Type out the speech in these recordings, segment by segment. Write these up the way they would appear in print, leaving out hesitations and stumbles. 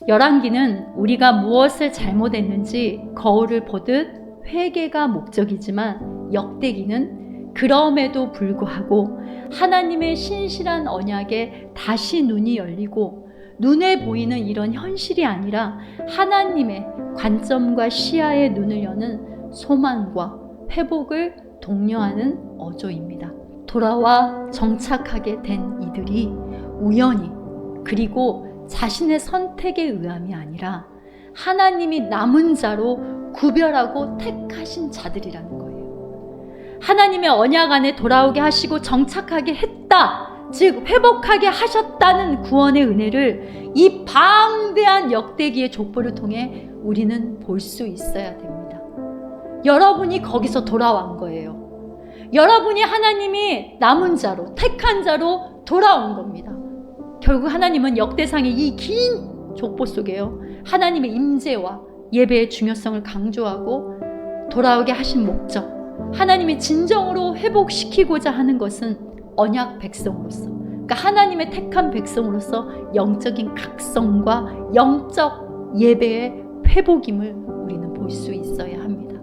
열왕기는 우리가 무엇을 잘못했는지 거울을 보듯 회개가 목적이지만 역대기는 그럼에도 불구하고 하나님의 신실한 언약에 다시 눈이 열리고 눈에 보이는 이런 현실이 아니라 하나님의 관점과 시야의 눈을 여는 소망과 회복을 독려하는 어조입니다. 돌아와 정착하게 된 이들이 우연히 그리고 자신의 선택에 의함이 아니라 하나님이 남은 자로 구별하고 택하신 자들이라는 거예요. 하나님의 언약 안에 돌아오게 하시고 정착하게 했다, 즉 회복하게 하셨다는 구원의 은혜를 이 방대한 역대기의 족보를 통해 우리는 볼 수 있어야 됩니다. 여러분이 거기서 돌아온 거예요. 여러분이 하나님이 남은 자로, 택한 자로 돌아온 겁니다. 결국 하나님은 역대상의 이 긴 족보 속에요, 하나님의 임재와 예배의 중요성을 강조하고 돌아오게 하신 목적, 하나님이 진정으로 회복시키고자 하는 것은 언약 백성으로서, 그러니까 하나님의 택한 백성으로서 영적인 각성과 영적 예배의 회복임을 우리는 볼 수 있어야 합니다.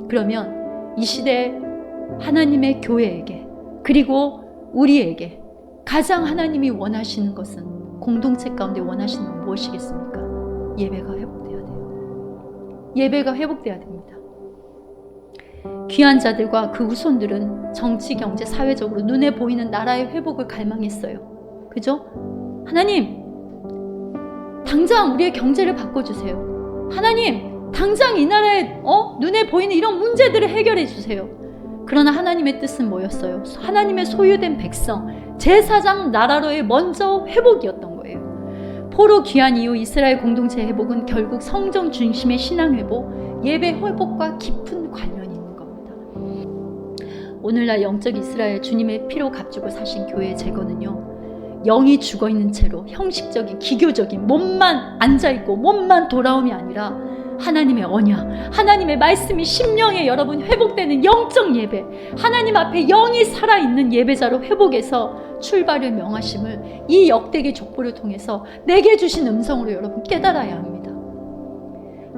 그러면 이 시대 하나님의 교회에게 그리고 우리에게 가장 하나님이 원하시는 것은, 공동체 가운데 원하시는 건 무엇이겠습니까? 예배가 회복돼야 돼요. 예배가 회복돼야 됩니다. 귀한 자들과 그 후손들은 정치, 경제, 사회적으로 눈에 보이는 나라의 회복을 갈망했어요. 그죠? 하나님, 당장 우리의 경제를 바꿔주세요. 하나님, 당장 이 나라의 눈에 보이는 이런 문제들을 해결해 주세요. 그러나 하나님의 뜻은 뭐였어요? 하나님의 소유된 백성, 제사장 나라로의 먼저 회복이었던 거예요. 포로 귀환 이후 이스라엘 공동체 회복은 결국 성전 중심의 신앙 회복, 예배 회복과 깊은 관련이 있는 겁니다. 오늘날 영적 이스라엘, 주님의 피로 값주고 사신 교회의 재건은요, 영이 죽어있는 채로 형식적인 기교적인 몸만 앉아있고 몸만 돌아옴이 아니라 하나님의 언약, 하나님의 말씀이 심령에 여러분 회복되는 영적 예배, 하나님 앞에 영이 살아있는 예배자로 회복해서 출발을 명하심을 이 역대기 족보를 통해서 내게 주신 음성으로 여러분 깨달아야 합니다.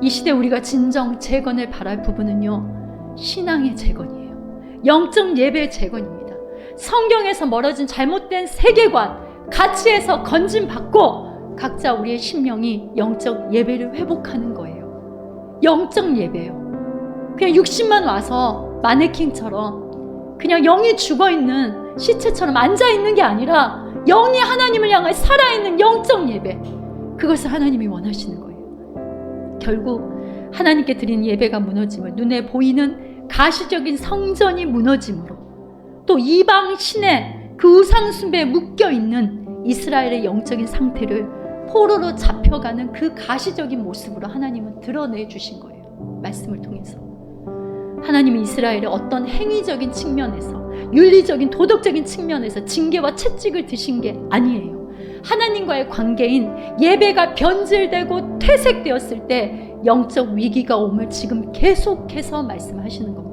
이 시대 우리가 진정 재건을 바랄 부분은요, 신앙의 재건이에요. 영적 예배의 재건입니다. 성경에서 멀어진 잘못된 세계관, 가치에서 건짐받고 각자 우리의 심령이 영적 예배를 회복하는 거예요. 영적 예배예요. 그냥 육신만 와서 마네킹처럼 그냥 영이 죽어있는 시체처럼 앉아있는 게 아니라 영이 하나님을 향해 살아있는 영적 예배, 그것을 하나님이 원하시는 거예요. 결국 하나님께 드린 예배가 무너짐을, 눈에 보이는 가시적인 성전이 무너짐으로, 또 이방 신의 그 우상 숭배에 묶여있는 이스라엘의 영적인 상태를 포로로 잡혀가는 그 가시적인 모습으로 하나님은 드러내 주신 거예요. 말씀을 통해서. 하나님은 이스라엘의 어떤 행위적인 측면에서, 윤리적인 도덕적인 측면에서 징계와 채찍을 드신 게 아니에요. 하나님과의 관계인 예배가 변질되고 퇴색되었을 때 영적 위기가 옴을 지금 계속해서 말씀하시는 겁니다.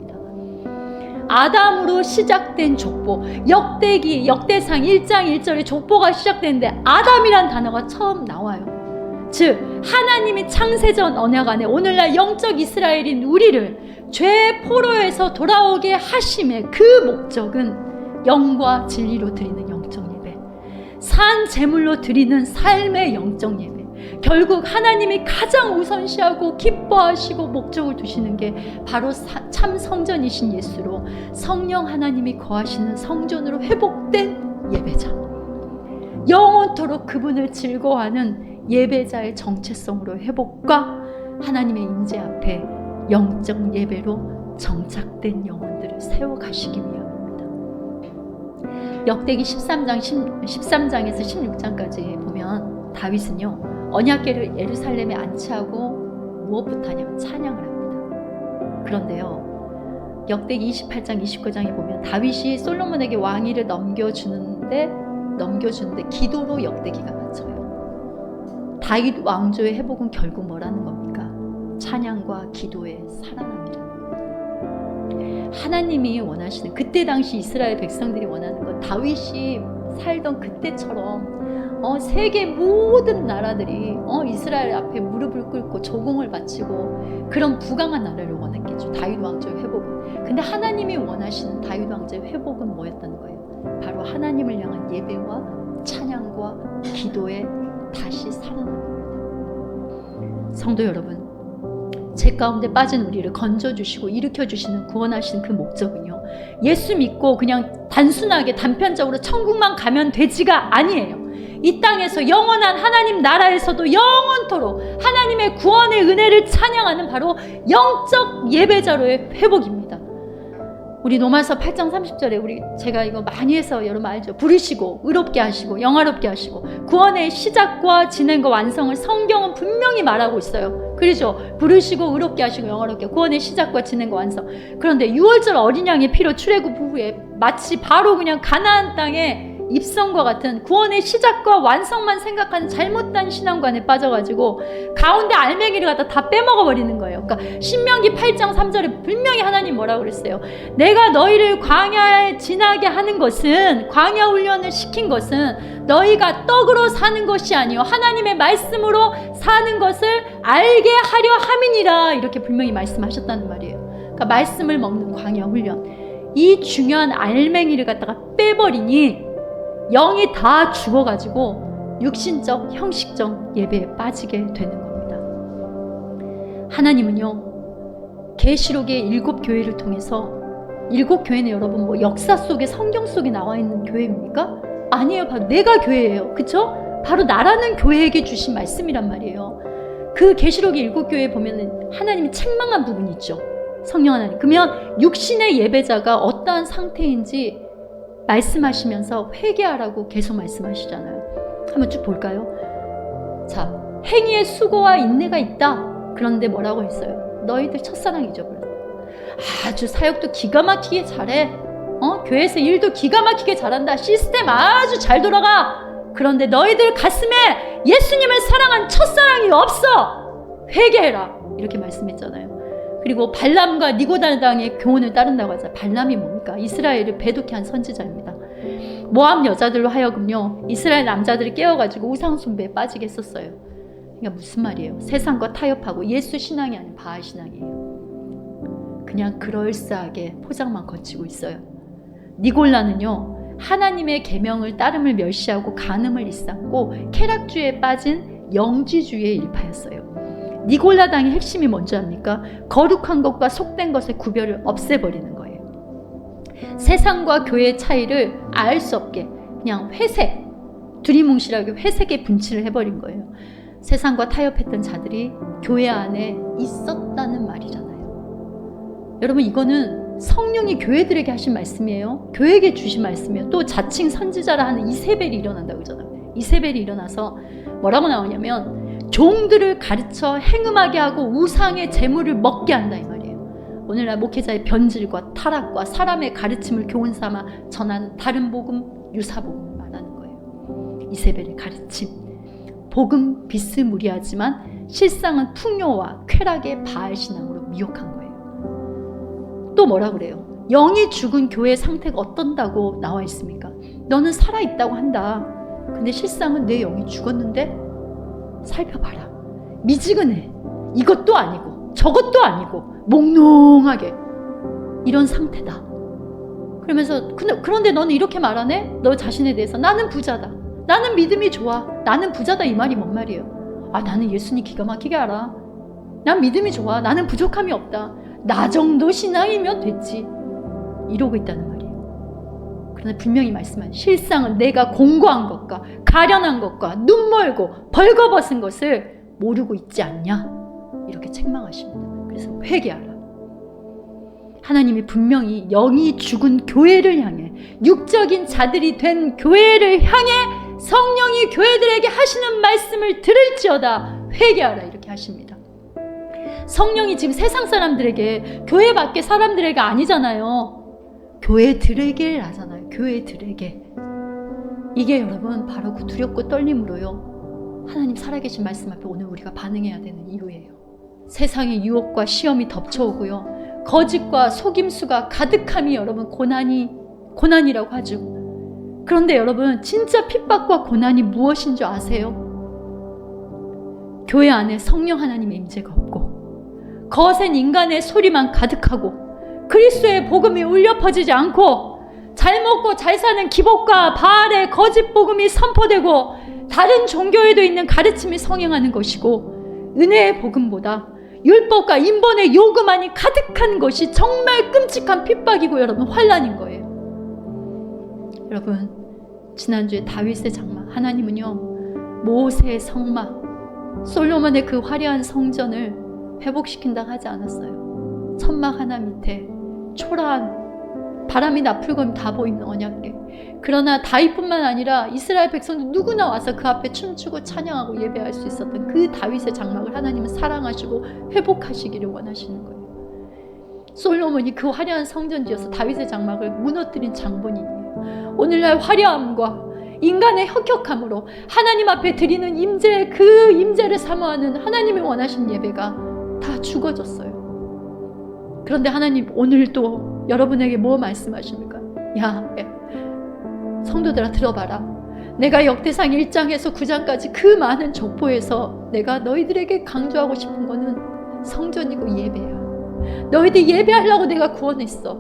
아담으로 시작된 족보, 역대기, 역대상 1장 1절에 족보가 시작되는데 아담이란 단어가 처음 나와요. 즉 하나님이 창세전 언약 안에 오늘날 영적 이스라엘인 우리를 죄의 포로에서 돌아오게 하심의 그 목적은 영과 진리로 드리는 영적 예배, 산 제물로 드리는 삶의 영적 예배, 결국 하나님이 가장 우선시하고 기뻐하시고 목적을 두시는 게 바로 참 성전이신 예수로 성령 하나님이 거하시는 성전으로 회복된 예배자, 영원토록 그분을 즐거워하는 예배자의 정체성으로 회복과 하나님의 임재 앞에 영적 예배로 정착된 영혼들을 세워가시기 위함입니다. 역대기 13장에서 16장까지 보면 다윗은요, 언약궤를 예루살렘에 안치하고 무엇부터 하냐면 찬양을 합니다. 그런데요, 역대기 28장 29장에 보면 다윗이 솔로몬에게 왕위를 넘겨주는데 기도로 역대기가 맞춰요. 다윗 왕조의 회복은 결국 뭐라는 겁니까? 찬양과 기도의 살아남이라는 거예요. 하나님이 원하시는, 그때 당시 이스라엘 백성들이 원하는 건 다윗이 살던 그때처럼 세계 모든 나라들이 이스라엘 앞에 무릎을 꿇고 조공을 바치고 그런 부강한 나라를 원했겠죠. 다윗 왕조의 회복은. 근데 하나님이 원하시는 다윗 왕조의 회복은 뭐였다는 거예요? 바로 하나님을 향한 예배와 찬양과 기도에 다시 살아나는 겁니다. 성도 여러분, 죄 가운데 빠진 우리를 건져주시고 일으켜주시는 구원하시는 그 목적은요, 예수 믿고 그냥 단순하게 단편적으로 천국만 가면 되지가 아니에요. 이 땅에서 영원한 하나님 나라에서도 영원토록 하나님의 구원의 은혜를 찬양하는 바로 영적 예배자로의 회복입니다. 우리 로마서 8장 30절에 제가 이거 많이 해서 여러분 알죠? 부르시고 의롭게 하시고 영화롭게 하시고 구원의 시작과 진행과 완성을 성경은 분명히 말하고 있어요. 그렇죠? 부르시고 의롭게 하시고 영화롭게 구원의 시작과 진행과 완성. 그런데 6월절 어린 양의 피로 출애굽 후에 마치 바로 그냥 가나안 땅에 입성과 같은 구원의 시작과 완성만 생각하는 잘못된 신앙관에 빠져가지고 가운데 알맹이를 갖다 다 빼먹어버리는 거예요. 그러니까 신명기 8장 3절에 분명히 하나님 뭐라고 그랬어요? 내가 너희를 광야에 지나게 하는 것은, 광야 훈련을 시킨 것은 너희가 떡으로 사는 것이 아니요 하나님의 말씀으로 사는 것을 알게 하려 함이니라, 이렇게 분명히 말씀하셨다는 말이에요. 그러니까 말씀을 먹는 광야 훈련, 이 중요한 알맹이를 갖다가 빼버리니 영이 다 죽어가지고 육신적 형식적 예배에 빠지게 되는 겁니다. 하나님은요, 계시록의 7교회를 통해서, 7교회는 여러분 뭐 역사 속에 성경 속에 나와 있는 교회입니까? 아니에요. 바로 내가 교회예요. 그쵸? 바로 나라는 교회에게 주신 말씀이란 말이에요. 그 계시록의 7교회에 보면은 하나님이 책망한 부분이 있죠. 성령 하나님. 그러면 육신의 예배자가 어떠한 상태인지 말씀하시면서 회개하라고 계속 말씀하시잖아요. 한번 쭉 볼까요? 자, 행위에 수고와 인내가 있다. 그런데 뭐라고 했어요? 너희들 첫사랑 잊어버렸다. 아주 사역도 기가 막히게 잘해. 교회에서 일도 기가 막히게 잘한다. 시스템 아주 잘 돌아가. 그런데 너희들 가슴에 예수님을 사랑한 첫사랑이 없어. 회개해라. 이렇게 말씀했잖아요. 그리고 발람과 니고달당의 교훈을 따른다고 하자. 발람이 뭡니까? 이스라엘을 배독해 한 선지자입니다. 모압 여자들로 하여금요, 이스라엘 남자들을 깨워가지고 우상 숭배에 빠지게 했었어요. 그러니까 무슨 말이에요? 세상과 타협하고 예수 신앙이 아닌 바알 신앙이에요. 그냥 그럴싸하게 포장만 거치고 있어요. 니골라는요, 하나님의 계명을 따름을 멸시하고 간음을 일삼고 쾌락주의에 빠진 영지주의의 일파였어요. 니골라당의 핵심이 뭔지 압니까? 거룩한 것과 속된 것의 구별을 없애버리는 거예요. 세상과 교회의 차이를 알 수 없게 그냥 회색, 두리뭉실하게 회색에 분칠을 해버린 거예요. 세상과 타협했던 자들이 교회 안에 있었다는 말이잖아요. 여러분, 이거는 성령이 교회들에게 하신 말씀이에요. 교회에게 주신 말씀이에요. 또 자칭 선지자라 하는 이세벨이 일어난다고 그러잖아요. 이세벨이 일어나서 뭐라고 나오냐면 종들을 가르쳐 행음하게 하고 우상의 재물을 먹게 한다, 이 말이에요. 오늘날 목회자의 변질과 타락과 사람의 가르침을 교훈 삼아 전하는 다른 복음, 유사복음을 말하는 거예요. 이세벨의 가르침, 복음 비스무리하지만 실상은 풍요와 쾌락의 바알 신앙으로 미혹한 거예요. 또 뭐라 그래요? 영이 죽은 교회의 상태가 어떤다고 나와 있습니까? 너는 살아있다고 한다. 근데 실상은 내 영이 죽었는데 살펴봐라. 미지근해. 이것도 아니고 저것도 아니고 몽롱하게 이런 상태다. 그러면서 그런데 너는 이렇게 말하네? 너 자신에 대해서 나는 부자다. 나는 믿음이 좋아. 나는 부자다. 이 말이 뭔 말이에요? 아, 나는 예수님 기가 막히게 알아. 난 믿음이 좋아. 나는 부족함이 없다. 나 정도 신앙이면 됐지. 이러고 있다는 말이에요. 그러나 분명히 말씀한 실상은 내가 공고한 것과 가련한 것과 눈멀고 벌거벗은 것을 모르고 있지 않냐, 이렇게 책망하십니다. 그래서 회개하라. 하나님이 분명히 영이 죽은 교회를 향해, 육적인 자들이 된 교회를 향해 성령이 교회들에게 하시는 말씀을 들을지어다 회개하라, 이렇게 하십니다. 성령이 지금 세상 사람들에게, 교회 밖에 사람들에게 아니잖아요. 교회들에게 하잖아요. 교회들에게. 이게 여러분 바로 그 두렵고 떨림으로요, 하나님 살아계신 말씀 앞에 오늘 우리가 반응해야 되는 이유예요. 세상의 유혹과 시험이 덮쳐오고요, 거짓과 속임수가 가득함이 여러분 고난이라고 하죠. 그런데 여러분, 진짜 핍박과 고난이 무엇인 줄 아세요? 교회 안에 성령 하나님의 임재가 없고 거센 인간의 소리만 가득하고 그리스도의 복음이 울려 퍼지지 않고 잘 먹고 잘 사는 기복과 바알의 거짓 복음이 선포되고 다른 종교에도 있는 가르침이 성행하는 것이고 은혜의 복음보다 율법과 인본의 요구만이 가득한 것이 정말 끔찍한 핍박이고 여러분, 환난인 거예요. 여러분, 지난주에 다윗의 장막, 하나님은요 모세의 성막, 솔로몬의 그 화려한 성전을 회복시킨다고 하지 않았어요. 천막 하나 밑에 초라한 바람이 나풀거면 다 보이는 언약궤. 그러나 다윗뿐만 아니라 이스라엘 백성도 누구나 와서 그 앞에 춤추고 찬양하고 예배할 수 있었던 그 다윗의 장막을 하나님은 사랑하시고 회복하시기를 원하시는 거예요. 솔로몬이 그 화려한 성전 지어서 다윗의 장막을 무너뜨린 장본인이에요. 오늘날 화려함과 인간의 혁혁함으로 하나님 앞에 드리는 임재, 그 임재를 사모하는 하나님이 원하신 예배가 다 죽어졌어요. 그런데 하나님 오늘도 여러분에게 뭐 말씀하십니까? 야, 성도들아 들어봐라. 내가 역대상 1장에서 9장까지 그 많은 족보에서 내가 너희들에게 강조하고 싶은 거는 성전이고 예배야. 너희들 예배하려고 내가 구원했어.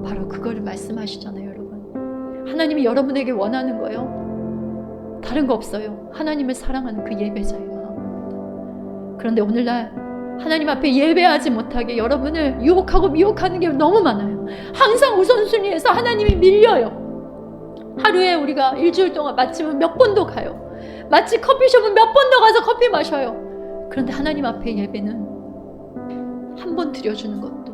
바로 그거를 말씀하시잖아요, 여러분. 하나님이 여러분에게 원하는 거요, 다른 거 없어요. 하나님을 사랑하는 그 예배자의 마음입니다. 그런데 오늘날 하나님 앞에 예배하지 못하게 여러분을 유혹하고 미혹하는 게 너무 많아요. 항상 우선순위에서 하나님이 밀려요. 하루에 우리가 일주일 동안 맛집은 몇 번도 가요. 마치 커피숍은 몇 번도 가서 커피 마셔요. 그런데 하나님 앞에 예배는 한 번 드려주는 것도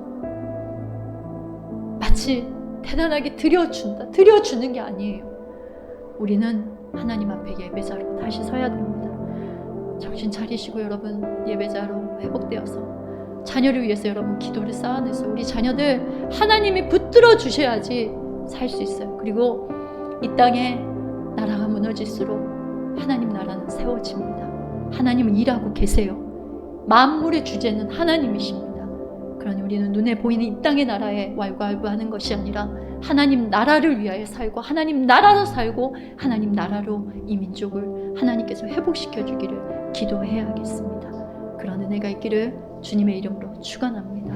마치 대단하게 드려주는 게 아니에요. 우리는 하나님 앞에 예배자로 다시 서야 됩니다. 정신 차리시고 여러분, 예배자로 회복되어서 자녀를 위해서 여러분 기도를 쌓아내서 우리 자녀들 하나님이 붙들어 주셔야지 살 수 있어요. 그리고 이 땅에 나라가 무너질수록 하나님 나라는 세워집니다. 하나님은 일하고 계세요. 만물의 주제는 하나님이십니다. 그러니 우리는 눈에 보이는 이 땅의 나라에 왈가왈부하는 것이 아니라 하나님 나라를 위하여 살고 하나님 나라로 살고 하나님 나라로 이 민족을 하나님께서 회복시켜 주기를 기도해야겠습니다. 그런 은혜가 있기를 주님의 이름으로 축원합니다.